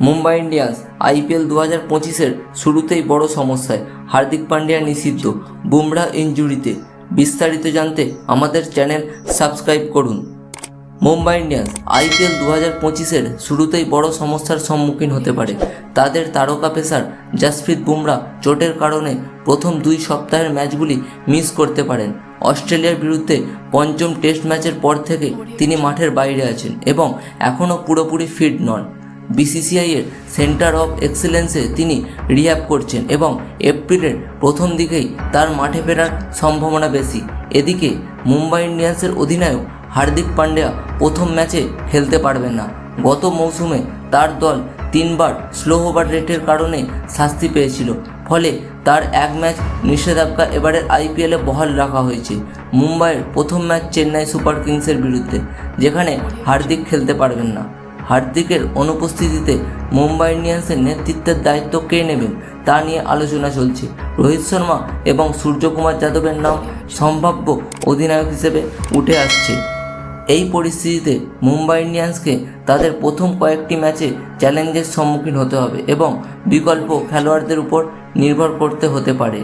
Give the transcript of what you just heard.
Mumbai Indians IPL 2025-এর শুরুতেই বড় সমস্যায়, হার্দিক পান্ডিয়া নিষিদ্ধ, বুমরাহ ইনজুরিতে। বিস্তারিত জানতে আমাদের চ্যানেল সাবস্ক্রাইব করুন। মুম্বাই ইন্ডিয়ান্স আইপিএল 2025-এর শুরুতেই বড় সমস্যার সম্মুখীন হতে পারে। তাদের তারকা পেসার জসপ্রীত বুমরাহ চোটের কারণে প্রথম 2 সপ্তাহের ম্যাচগুলি মিস করতে পারেন। অস্ট্রেলিয়ার বিরুদ্ধে পঞ্চম টেস্ট ম্যাচের পর থেকে তিনি মাঠের বাইরে আছেন এবং এখনও পুরোপুরি ফিট নন। বিসিসিআইয়ের সেন্টার অফ এক্সেলেন্সে তিনি রিহ্যাব করছেন এবং এপ্রিলের প্রথম দিকেই তার মাঠে ফেরার সম্ভাবনা বেশি। এদিকে মুম্বাই ইন্ডিয়ান্সের অধিনায়ক হার্দিক পান্ডিয়া প্রথম ম্যাচে খেলতে পারবেন না। গত মৌসুমে তার দল 3 বার স্লো ওভার রেটের কারণে শাস্তি পেয়েছিল, ফলে তার 1 ম্যাচ নিষেধাজ্ঞা এবারের আইপিএলে বহাল রাখা হয়েছে। মুম্বাইয়ের প্রথম ম্যাচ চেন্নাই সুপার কিংসের বিরুদ্ধে, যেখানে হার্দিক খেলতে পারবেন না। হার্দিকের অনুপস্থিতিতে মুম্বাই ইন্ডিয়ান্সের নেতৃত্বের দায়িত্ব কে নেবেন তা নিয়ে আলোচনা চলছে। রোহিত শর্মা এবং সূর্যকুমার যাদবের নাম সম্ভাব্য অধিনায়ক হিসেবে উঠে আসছে। এই পরিস্থিতিতে মুম্বাই ইন্ডিয়ান্সকে তাদের প্রথম কয়েকটি ম্যাচে চ্যালেঞ্জের সম্মুখীন হতে হবে এবং বিকল্প খেলোয়াড়দের উপর নির্ভর করতে হতে পারে।